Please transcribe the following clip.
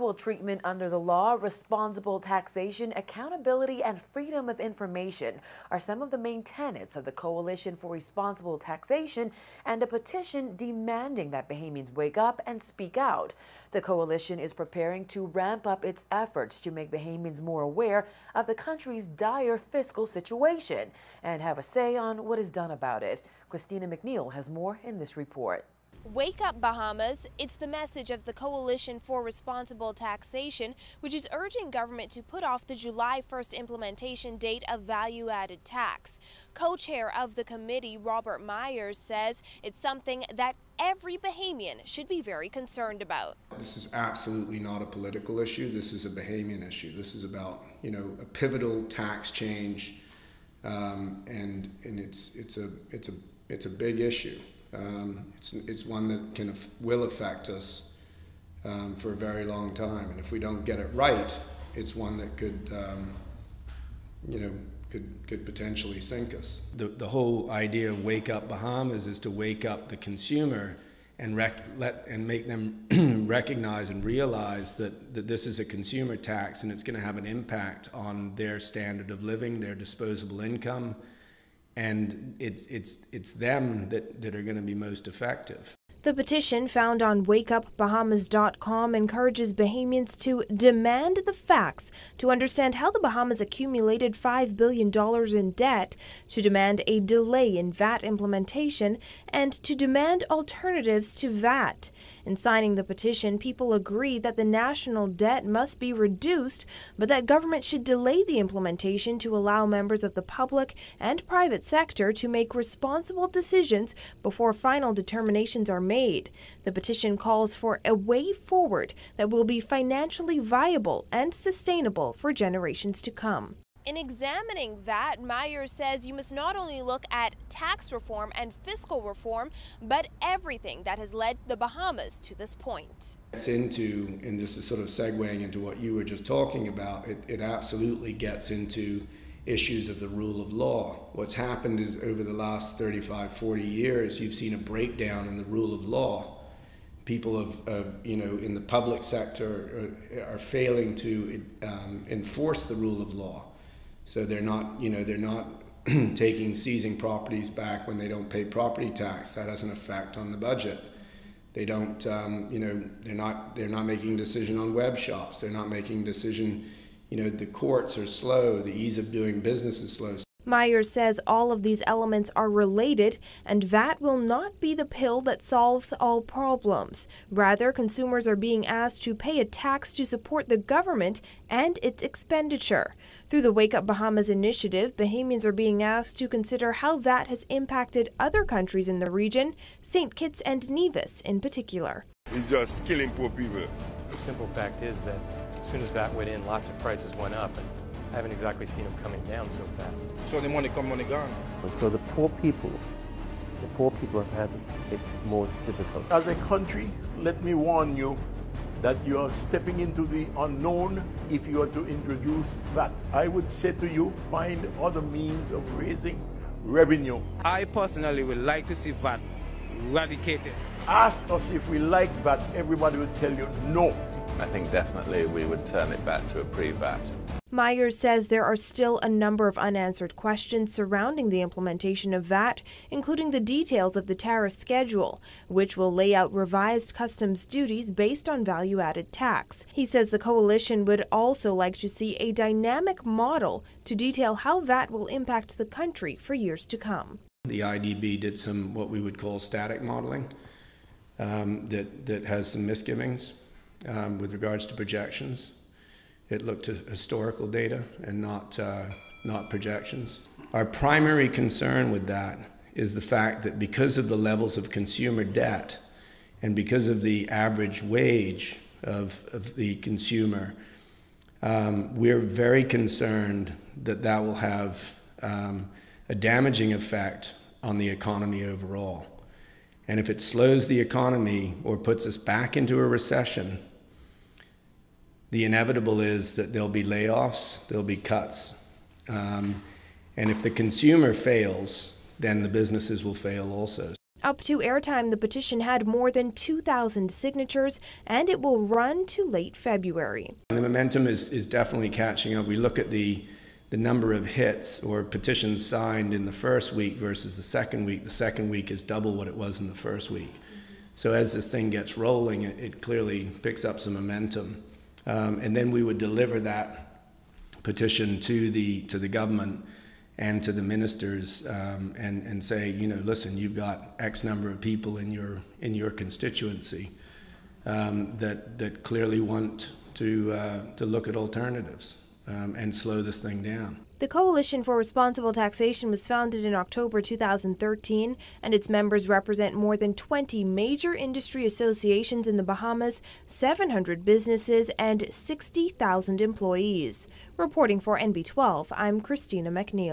equal treatment under the law, responsible taxation, accountability, and freedom of information are some of the main tenets of the Coalition for Responsible Taxation and a petition demanding that Bahamians wake up and speak out. The coalition is preparing to ramp up its efforts to make Bahamians more aware of the country's dire fiscal situation and have a say on what is done about it. Christina McNeil has more in this report. Wake up, Bahamas. It's the message of the Coalition for Responsible Taxation, which is urging government to put off the July 1st implementation date of value-added tax. Co-chair of the committee, Robert Myers, says it's something that every Bahamian should be very concerned about. This is absolutely not a political issue. This is a Bahamian issue. This is about, a pivotal tax change, and it's a big issue. It's one that will affect us for a very long time, and if we don't get it right, it's one that could potentially sink us. The whole idea of Wake Up Bahamas is to wake up the consumer and make them recognize and realize that this is a consumer tax and it's going to have an impact on their standard of living, their disposable income. And it's them that are going to be most effective. The petition, found on wakeupbahamas.com, encourages Bahamians to demand the facts, to understand how the Bahamas accumulated $5 billion in debt, to demand a delay in VAT implementation, and to demand alternatives to VAT. In signing the petition, people agree that the national debt must be reduced, but that government should delay the implementation to allow members of the public and private sector to make responsible decisions before final determinations are made. The petition calls for a way forward that will be financially viable and sustainable for generations to come. In examining VAT, Myers says you must not only look at tax reform and fiscal reform, but everything that has led the Bahamas to this point. It's into, and this is sort of segueing into what you were just talking about, it absolutely gets into issues of the rule of law. What's happened is over the last 35, 40 years, you've seen a breakdown in the rule of law. People in the public sector are failing to enforce the rule of law. So they're not seizing properties back when they don't pay property tax. That has an effect on the budget. They don't, they're not making a decision on web shops. They're not making a decision. The courts are slow. The ease of doing business is slow. Myers says all of these elements are related, and VAT will not be the pill that solves all problems. Rather, consumers are being asked to pay a tax to support the government and its expenditure. Through the Wake Up Bahamas initiative, Bahamians are being asked to consider how VAT has impacted other countries in the region, St. Kitts and Nevis in particular. It's just killing poor people. The simple fact is that as soon as VAT went in, lots of prices went up, and I haven't exactly seen them coming down so fast. So the money come, money gone. So the poor people have had it more difficult. As a country, let me warn you that you are stepping into the unknown if you are to introduce VAT. I would say to you, find other means of raising revenue. I personally would like to see VAT eradicated. Ask us if we like VAT, everybody will tell you no. I think definitely we would turn it back to a pre-VAT. Myers says there are still a number of unanswered questions surrounding the implementation of VAT, including the details of the tariff schedule, which will lay out revised customs duties based on value-added tax. He says the coalition would also like to see a dynamic model to detail how VAT will impact the country for years to come. The IDB did some what we would call static modeling that has some misgivings with regards to projections. It looked at historical data and not projections. Our primary concern with that is the fact that because of the levels of consumer debt and because of the average wage of the consumer, we're very concerned that will have a damaging effect on the economy overall. And if it slows the economy or puts us back into a recession, the inevitable is that there'll be layoffs, there'll be cuts. And if the consumer fails, then the businesses will fail also. Up to airtime, the petition had more than 2,000 signatures, and it will run to late February. The momentum is definitely catching up. We look at the number of hits or petitions signed in the first week versus the second week. The second week is double what it was in the first week. So as this thing gets rolling, it clearly picks up some momentum. And then we would deliver that petition to the government and to the ministers and say, you know, listen, you've got X number of people in your constituency that clearly want to look at alternatives and slow this thing down. The Coalition for Responsible Taxation was founded in October 2013, and its members represent more than 20 major industry associations in the Bahamas, 700 businesses, and 60,000 employees. Reporting for NB12, I'm Christina McNeil.